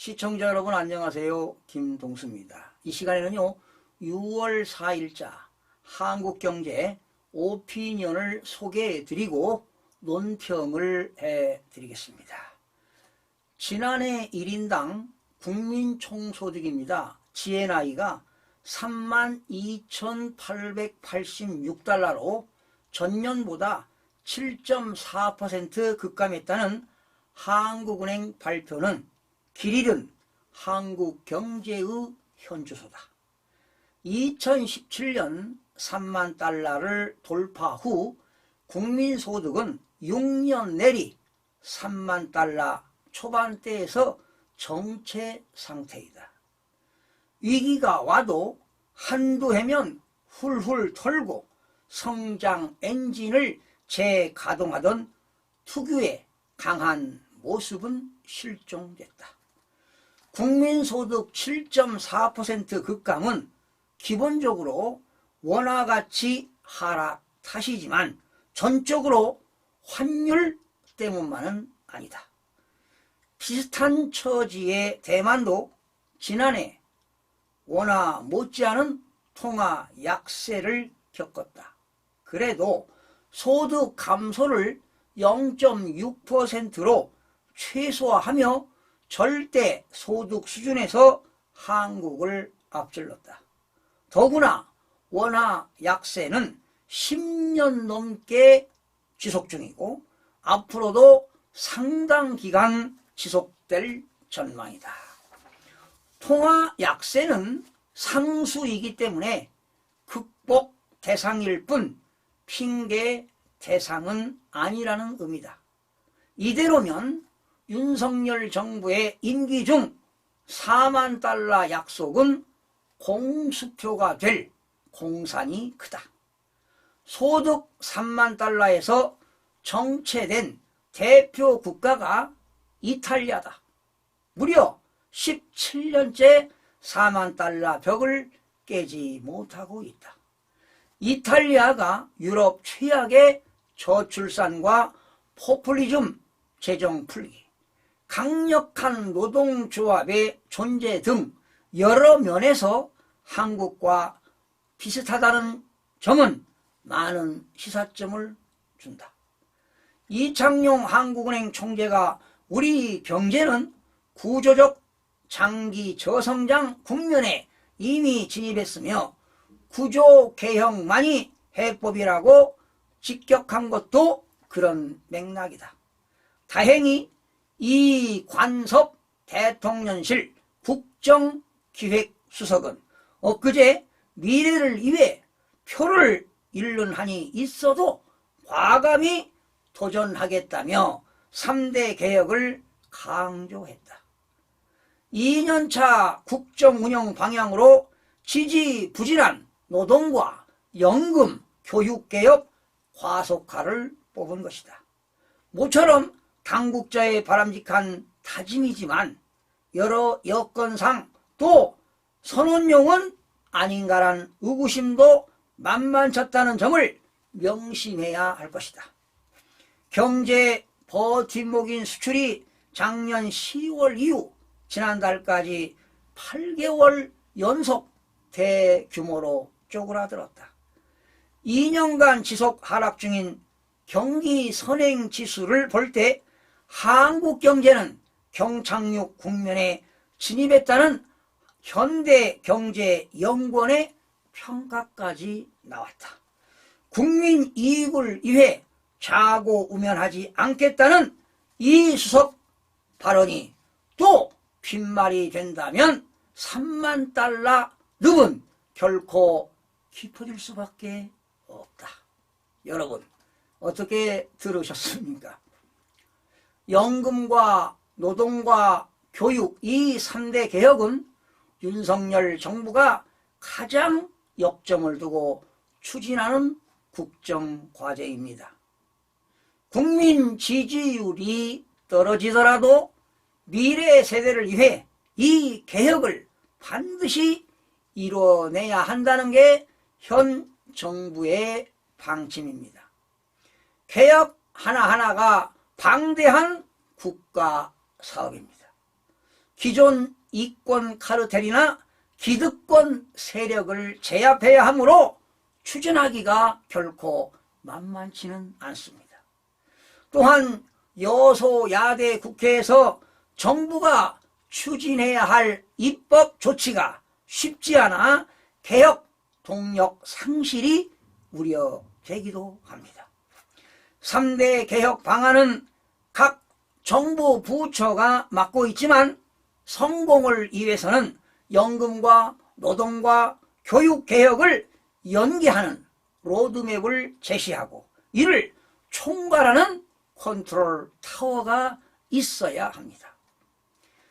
시청자 여러분 안녕하세요. 김동수입니다. 이 시간에는요 6월 4일자 한국경제 오피니언을 소개해드리고 논평을 해드리겠습니다. 지난해 1인당 국민총소득입니다. GNI가 32,886달러로 전년보다 7.4% 급감했다는 한국은행 발표는 길 잃은 한국 경제의 현주소다. 2017년 3만 달러를 돌파 후 국민소득은 6년 내리 3만 달러 초반대에서 정체 상태이다. 위기가 와도 한두 해면 훌훌 털고 성장 엔진을 재가동하던 특유의 강한 모습은 실종됐다. 국민소득 7.4% 급감은 기본적으로 원화가치 하락 탓이지만 전적으로 환율 때문만은 아니다. 비슷한 처지의 대만도 지난해 원화 못지않은 통화 약세를 겪었다. 그래도 소득 감소를 0.6%로 최소화하며 절대 소득 수준에서 한국을 앞질렀다. 더구나 원화 약세는 10년 넘게 지속 중이고 앞으로도 상당 기간 지속될 전망이다. 통화 약세는 상수이기 때문에 극복 대상일 뿐 핑계 대상은 아니라는 의미다. 이대로면 윤석열 정부의 임기 중 4만 달러 약속은 공수표가 될 공산이 크다. 소득 3만 달러에서 정체된 대표 국가가 이탈리아다. 무려 17년째 4만 달러 벽을 깨지 못하고 있다. 이탈리아가 유럽 최악의 저출산과 포퓰리즘 재정 풀기, 강력한 노동조합의 존재 등 여러 면에서 한국과 비슷하다는 점은 많은 시사점을 준다. 이창용 한국은행 총재가 우리 경제는 구조적 장기 저성장 국면에 이미 진입했으며 구조개혁만이 해법이라고 직격한 것도 그런 맥락이다. 다행히 이관섭 대통령실 국정기획수석은 엊그제 미래를 위해 표를 잃는 한이 있어도 과감히 도전하겠다며 3대 개혁을 강조했다. 2년차 국정운영 방향으로 지지부진한 노동과 연금, 교육개혁, 과속화를 뽑은 것이다. 모처럼 당국자의 바람직한 다짐이지만 여러 여건상 또 선언용은 아닌가란 의구심도 만만찮다는 점을 명심해야 할 것이다. 경제 버팀목인 수출이 작년 10월 이후 지난달까지 8개월 연속 대규모로 쪼그라들었다. 2년간 지속 하락 중인 경기 선행지수를 볼 때 한국 경제는 경착륙 국면에 진입했다는 현대경제연구원의 평가까지 나왔다. 국민 이익을 위해 좌고우면하지 않겠다는 이 수석 발언이 또 빈말이 된다면 3만 달러 늪은 결코 깊어질 수밖에 없다. 여러분 어떻게 들으셨습니까? 연금과 노동과 교육 이 3대 개혁은 윤석열 정부가 가장 역점을 두고 추진하는 국정과제입니다. 국민 지지율이 떨어지더라도 미래 세대를 위해 이 개혁을 반드시 이뤄내야 한다는 게 현 정부의 방침입니다. 개혁 하나하나가 방대한 국가 사업입니다. 기존 이권 카르텔이나 기득권 세력을 제압해야 하므로 추진하기가 결코 만만치는 않습니다. 또한 여소야대 국회에서 정부가 추진해야 할 입법 조치가 쉽지 않아 개혁 동력 상실이 우려되기도 합니다. 3대 개혁 방안은 각 정부 부처가 맡고 있지만 성공을 위해서는 연금과 노동과 교육 개혁을 연계하는 로드맵을 제시하고 이를 총괄하는 컨트롤 타워가 있어야 합니다.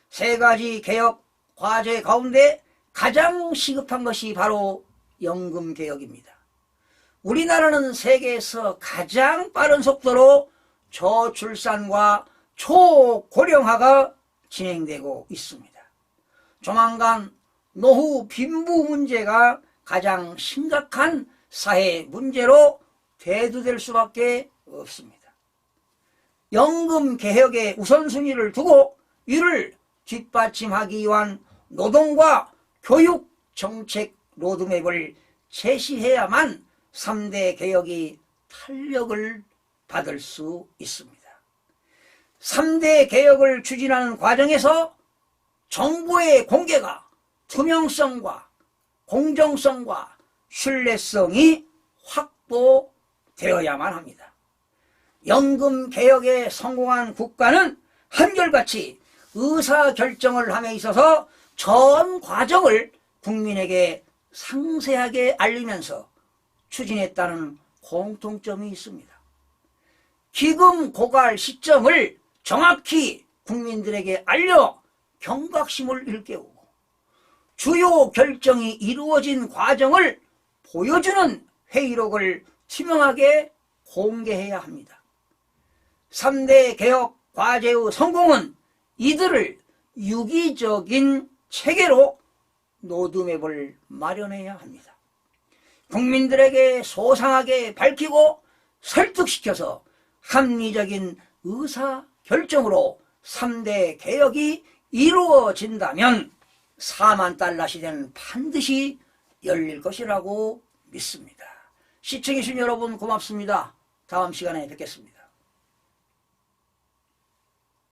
세 가지 개혁 과제 가운데 가장 시급한 것이 바로 연금 개혁입니다. 우리나라는 세계에서 가장 빠른 속도로 저출산과 초고령화가 진행되고 있습니다. 조만간 노후 빈부 문제가 가장 심각한 사회 문제로 대두될 수밖에 없습니다. 연금 개혁의 우선순위를 두고 이를 뒷받침하기 위한 노동과 교육 정책 로드맵을 제시해야만 3대 개혁이 탄력을 받을 수 있습니다. 3대 개혁을 추진하는 과정에서 정보의 공개가 투명성과 공정성과 신뢰성이 확보되어야만 합니다. 연금 개혁에 성공한 국가는 한결같이 의사결정을 함에 있어서 전 과정을 국민에게 상세하게 알리면서 추진했다는 공통점이 있습니다. 기금 고갈 시점을 정확히 국민들에게 알려 경각심을 일깨우고 주요 결정이 이루어진 과정을 보여주는 회의록을 투명하게 공개해야 합니다. 3대 개혁 과제의 성공은 이들을 유기적인 체계로 로드맵을 마련해야 합니다. 국민들에게 소상하게 밝히고 설득시켜서 합리적인 의사결정으로 3대 개혁이 이루어진다면 4만 달러 시대는 반드시 열릴 것이라고 믿습니다. 시청해주신 여러분 고맙습니다. 다음 시간에 뵙겠습니다.